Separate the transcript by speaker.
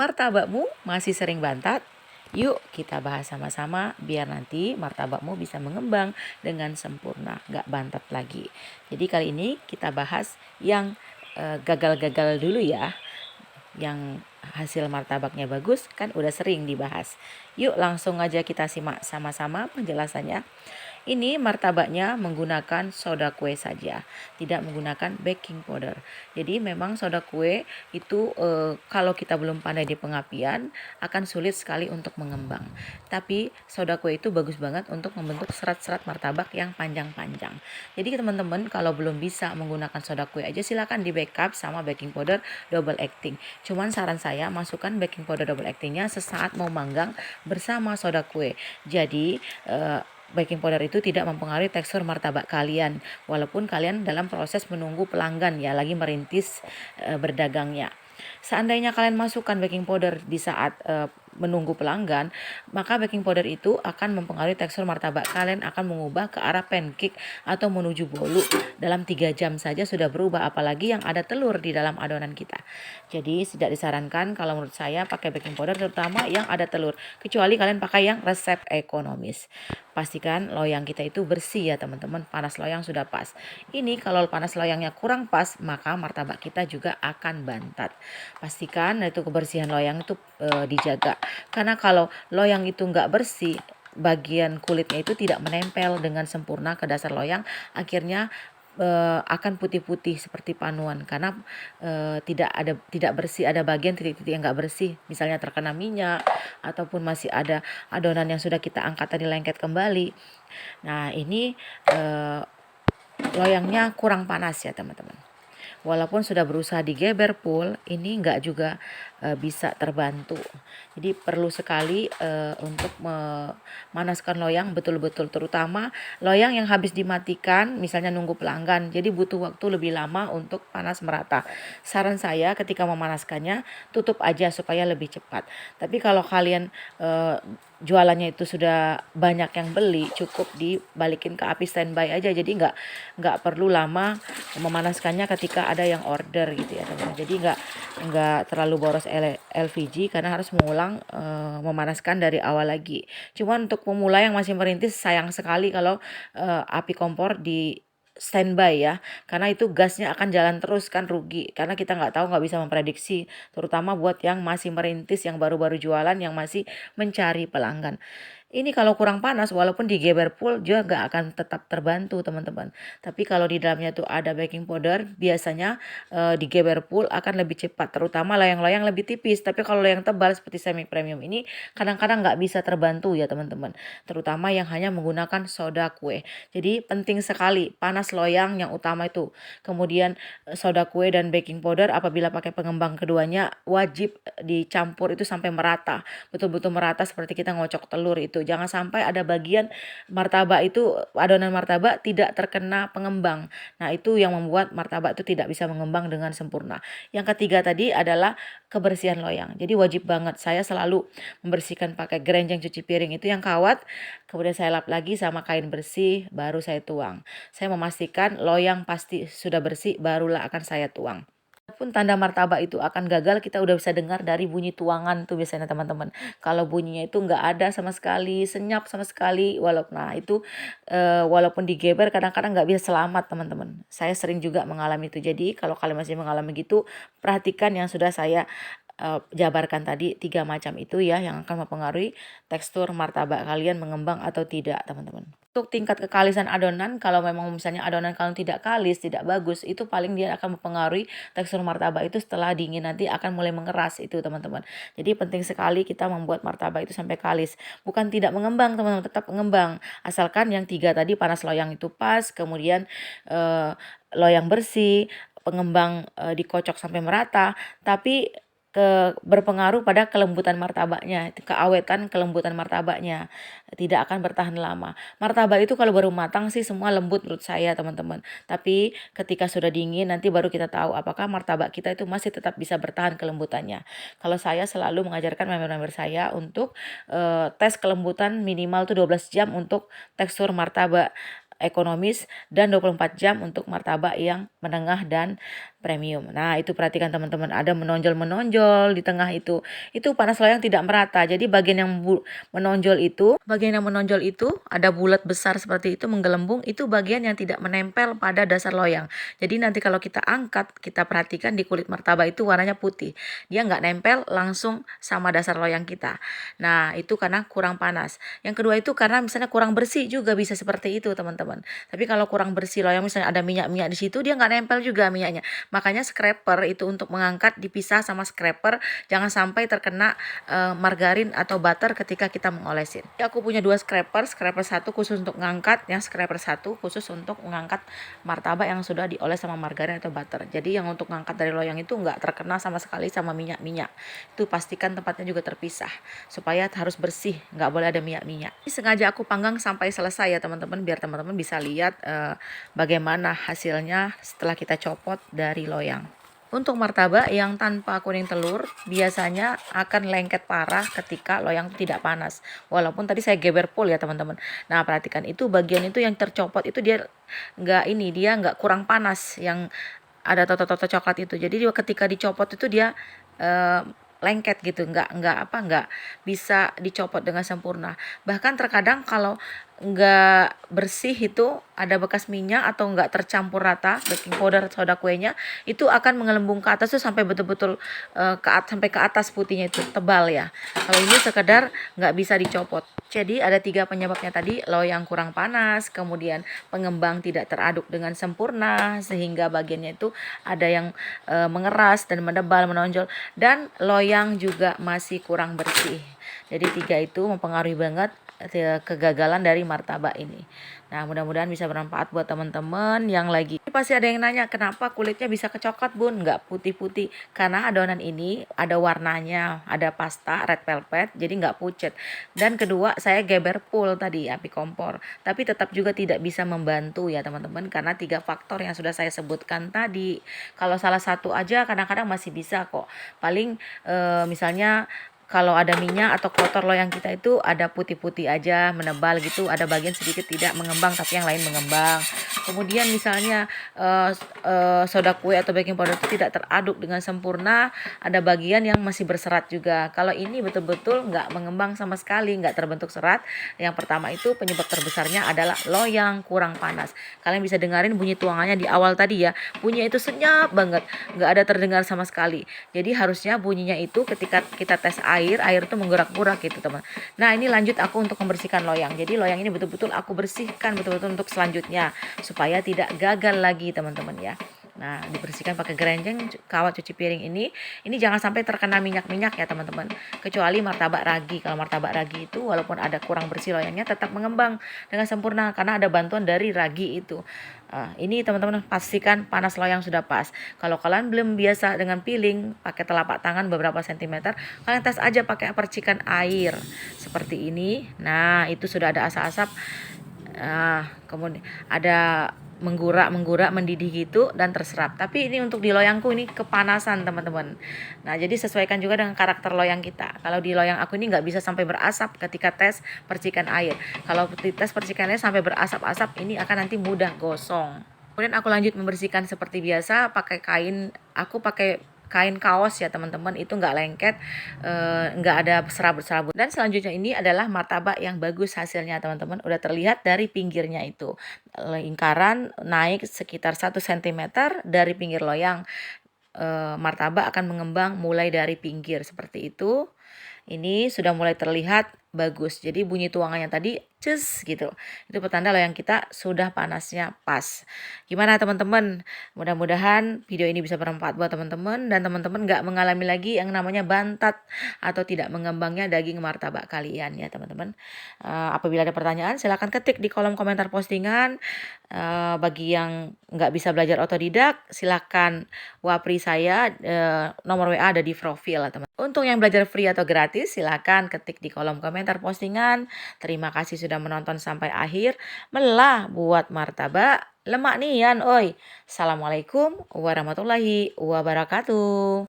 Speaker 1: Martabakmu masih sering bantat? Yuk kita bahas sama-sama biar nanti martabakmu bisa mengembang dengan sempurna, gak bantat lagi. Jadi kali ini kita bahas yang gagal-gagal dulu ya. Yang hasil martabaknya bagus kan udah sering dibahas. Yuk langsung aja kita simak sama-sama penjelasannya. Ini martabaknya menggunakan soda kue saja, tidak menggunakan baking powder. Jadi memang soda kue itu kalau kita belum pandai di pengapian akan sulit sekali untuk mengembang. Tapi soda kue itu bagus banget untuk membentuk serat-serat martabak yang panjang-panjang. Jadi teman-teman kalau belum bisa menggunakan soda kue aja silakan di backup sama baking powder double acting. Cuman saran saya masukkan baking powder double actingnya sesaat mau manggang bersama soda kue. Jadi baking powder itu tidak mempengaruhi tekstur martabak kalian walaupun kalian dalam proses menunggu pelanggan ya lagi merintis berdagangnya. Seandainya kalian masukkan baking powder di saat menunggu pelanggan, maka baking powder itu akan mempengaruhi tekstur martabak kalian, akan mengubah ke arah pancake atau menuju bolu. Dalam 3 jam saja sudah berubah, apalagi yang ada telur di dalam adonan kita. Jadi tidak disarankan kalau menurut saya pakai baking powder terutama yang ada telur, kecuali kalian pakai yang resep ekonomis. Pastikan loyang kita itu bersih ya teman-teman, panas loyang sudah pas. Ini kalau panas loyangnya kurang pas, maka martabak kita juga akan bantat. Pastikan itu kebersihan loyang itu dijaga. Karena kalau loyang itu nggak bersih, bagian kulitnya itu tidak menempel dengan sempurna ke dasar loyang, akhirnya akan putih-putih seperti panuan karena tidak bersih, ada bagian titik-titik yang nggak bersih, misalnya terkena minyak ataupun masih ada adonan yang sudah kita angkat tadi lengket kembali. Nah ini loyangnya kurang panas ya teman-teman. Walaupun sudah berusaha digeber full, ini nggak juga bisa terbantu. Jadi perlu sekali untuk memanaskan loyang betul-betul, terutama loyang yang habis dimatikan, misalnya nunggu pelanggan. Jadi butuh waktu lebih lama untuk panas merata. Saran saya ketika memanaskannya, tutup aja supaya lebih cepat. Tapi kalau kalian jualannya itu sudah banyak yang beli, cukup dibalikin ke api standby aja, jadi nggak perlu lama memanaskannya ketika ada yang order gitu ya teman-teman. Jadi nggak terlalu boros LPG karena harus mengulang memanaskan dari awal lagi. Cuman untuk pemula yang masih merintis sayang sekali kalau api kompor di standby ya, karena itu gasnya akan jalan terus kan, rugi karena kita nggak tahu, nggak bisa memprediksi, terutama buat yang masih merintis, yang baru-baru jualan, yang masih mencari pelanggan. Ini kalau kurang panas walaupun digeber full juga nggak akan tetap terbantu teman-teman. Tapi kalau di dalamnya tuh ada baking powder, biasanya digeber full akan lebih cepat, terutama loyang-loyang lebih tipis. Tapi kalau loyang tebal seperti semi premium ini kadang-kadang nggak bisa terbantu ya teman-teman, terutama yang hanya menggunakan soda kue. Jadi penting sekali panas loyang yang utama itu. Kemudian soda kue dan baking powder apabila pakai pengembang keduanya wajib dicampur itu sampai merata, betul-betul merata seperti kita ngocok telur itu. Jangan sampai ada bagian martabak itu, adonan martabak tidak terkena pengembang. Nah, itu yang membuat martabak itu tidak bisa mengembang dengan sempurna. Yang ketiga tadi adalah kebersihan loyang. Jadi wajib banget, saya selalu membersihkan pakai gerenjang cuci piring itu yang kawat, kemudian saya lap lagi sama kain bersih, baru saya tuang. Saya memastikan loyang pasti sudah bersih, barulah akan saya tuang. Pun tanda martabak itu akan gagal, kita udah bisa dengar dari bunyi tuangan tuh biasanya teman-teman. Kalau bunyinya itu nggak ada sama sekali, senyap sama sekali, walaupun nah itu walaupun digeber kadang-kadang nggak bisa selamat teman-teman. Saya sering juga mengalami itu. Jadi kalau kalian masih mengalami gitu, perhatikan yang sudah saya jabarkan tadi 3 macam itu ya, yang akan mempengaruhi tekstur martabak kalian mengembang atau tidak teman-teman. Untuk tingkat kekalisan adonan, kalau memang misalnya adonan kalian tidak kalis, tidak bagus, itu paling dia akan mempengaruhi tekstur martabak itu setelah dingin nanti akan mulai mengeras itu teman-teman. Jadi penting sekali kita membuat martabak itu sampai kalis. Bukan tidak mengembang teman-teman, tetap mengembang. Asalkan yang 3 tadi panas loyang itu pas, kemudian loyang bersih, pengembang dikocok sampai merata, tapi berpengaruh pada kelembutan martabaknya, keawetan kelembutan martabaknya tidak akan bertahan lama. Martabak itu kalau baru matang sih semua lembut menurut saya teman-teman. Tapi ketika sudah dingin nanti baru kita tahu apakah martabak kita itu masih tetap bisa bertahan kelembutannya. Kalau saya selalu mengajarkan member-member saya untuk tes kelembutan minimal tuh 12 jam untuk tekstur martabak ekonomis dan 24 jam untuk martabak yang menengah dan premium. Nah, itu perhatikan teman-teman, ada menonjol-menonjol di tengah itu. Itu panas loyang tidak merata. Jadi bagian yang menonjol itu ada bulat besar seperti itu menggelembung, itu bagian yang tidak menempel pada dasar loyang. Jadi nanti kalau kita angkat, kita perhatikan di kulit martabak itu warnanya putih. Dia nggak nempel langsung sama dasar loyang kita. Nah, itu karena kurang panas. Yang kedua itu karena misalnya kurang bersih juga bisa seperti itu, teman-teman. Tapi kalau kurang bersih loyang, misalnya ada minyak-minyak di situ, dia nggak nempel juga minyaknya. Makanya scraper itu untuk mengangkat dipisah sama scraper, jangan sampai terkena margarin atau butter ketika kita mengolesin. Jadi aku punya dua scraper satu khusus untuk mengangkat, yang scraper satu khusus untuk mengangkat martabak yang sudah dioles sama margarin atau butter. Jadi yang untuk mengangkat dari loyang itu nggak terkena sama sekali sama minyak-minyak. Itu pastikan tempatnya juga terpisah supaya harus bersih, nggak boleh ada minyak-minyak. Ini sengaja aku panggang sampai selesai ya teman-teman, biar teman-teman bisa lihat bagaimana hasilnya setelah kita copot dari loyang. Untuk martabak yang tanpa kuning telur biasanya akan lengket parah ketika loyang tidak panas. Walaupun tadi saya geber full ya teman-teman. Nah, perhatikan itu bagian itu yang tercopot itu dia nggak kurang panas, yang ada toto-toto coklat itu. Jadi ketika dicopot itu dia eh, lengket gitu, nggak bisa dicopot dengan sempurna. Bahkan terkadang kalau nggak bersih itu ada bekas minyak atau nggak tercampur rata baking powder soda kuenya, itu akan mengelembung ke atas tuh sampai betul-betul sampai ke atas putihnya itu tebal ya. Kalau ini sekedar nggak bisa dicopot. Jadi ada 3 penyebabnya tadi, loyang kurang panas, kemudian pengembang tidak teraduk dengan sempurna sehingga bagiannya itu ada yang mengeras dan mendebal, menonjol, dan loyang juga masih kurang bersih. Jadi 3 itu mempengaruhi banget kegagalan dari martabak ini. Nah, mudah-mudahan bisa bermanfaat buat teman-teman yang lagi. Pasti ada yang nanya, kenapa kulitnya bisa kecoklat bun, nggak putih-putih? Karena adonan ini ada warnanya, ada pasta red velvet, jadi nggak pucet. Dan kedua, saya geber full tadi api kompor, tapi tetap juga tidak bisa membantu ya teman-teman, karena 3 faktor yang sudah saya sebutkan tadi. Kalau salah satu aja kadang-kadang masih bisa kok. Paling misalnya kalau ada minyak atau kotor loyang kita itu ada putih-putih aja, menebal gitu, ada bagian sedikit tidak mengembang tapi yang lain mengembang. Kemudian misalnya soda kue atau baking powder itu tidak teraduk dengan sempurna, ada bagian yang masih berserat juga. Kalau ini betul-betul nggak mengembang sama sekali, nggak terbentuk serat. Yang pertama itu penyebab terbesarnya adalah loyang kurang panas. Kalian bisa dengarin bunyi tuangannya di awal tadi ya, bunyinya itu senyap banget, nggak ada terdengar sama sekali. Jadi harusnya bunyinya itu ketika kita tes air itu menggerak-gerak gitu teman. Nah, ini lanjut aku untuk membersihkan loyang. Jadi loyang ini betul-betul aku bersihkan betul-betul untuk selanjutnya supaya tidak gagal lagi teman-teman ya. Nah, dibersihkan pakai gerenjeng kawat cuci piring ini. Ini jangan sampai terkena minyak-minyak ya teman-teman. Kecuali martabak ragi. Kalau martabak ragi itu walaupun ada kurang bersih loyangnya tetap mengembang dengan sempurna karena ada bantuan dari ragi itu. Ini teman-teman pastikan panas loyang sudah pas. Kalau kalian belum biasa dengan piling pakai telapak tangan beberapa sentimeter, kalian tes aja pakai percikan air seperti ini. Nah, itu sudah ada asap-asap. Kemudian ada menggurak mendidih gitu dan terserap. Tapi ini untuk di loyangku ini kepanasan teman-teman. Nah, jadi sesuaikan juga dengan karakter loyang kita. Kalau di loyang aku ini nggak bisa sampai berasap ketika tes percikan air. Kalau di tes percikan air sampai berasap-asap, ini akan nanti mudah gosong. Kemudian aku lanjut membersihkan seperti biasa pakai kain. Aku pakai kain kaos ya teman-teman, itu nggak lengket, nggak ada serabut-serabut. Dan selanjutnya ini adalah martabak yang bagus hasilnya teman-teman, udah terlihat dari pinggirnya itu lingkaran naik sekitar 1 cm dari pinggir loyang. Martabak akan mengembang mulai dari pinggir seperti itu. Ini sudah mulai terlihat bagus. Jadi bunyi tuangannya tadi cus gitu. Itu petanda loyang kita sudah panasnya pas. Gimana teman-teman? Mudah-mudahan video ini bisa bermanfaat buat teman-teman dan teman-teman nggak mengalami lagi yang namanya bantat atau tidak mengembangnya daging martabak kalian ya teman-teman. Apabila ada pertanyaan silahkan ketik di kolom komentar postingan. Bagi yang nggak bisa belajar otodidak silahkan wapri saya, nomor WA ada di profil teman. Untuk yang belajar free atau gratis silahkan ketik di kolom komentar postingan. Terima kasih sudah menonton sampai akhir. Melah buat martabak lemak nian oi. Assalamualaikum warahmatullahi wabarakatuh.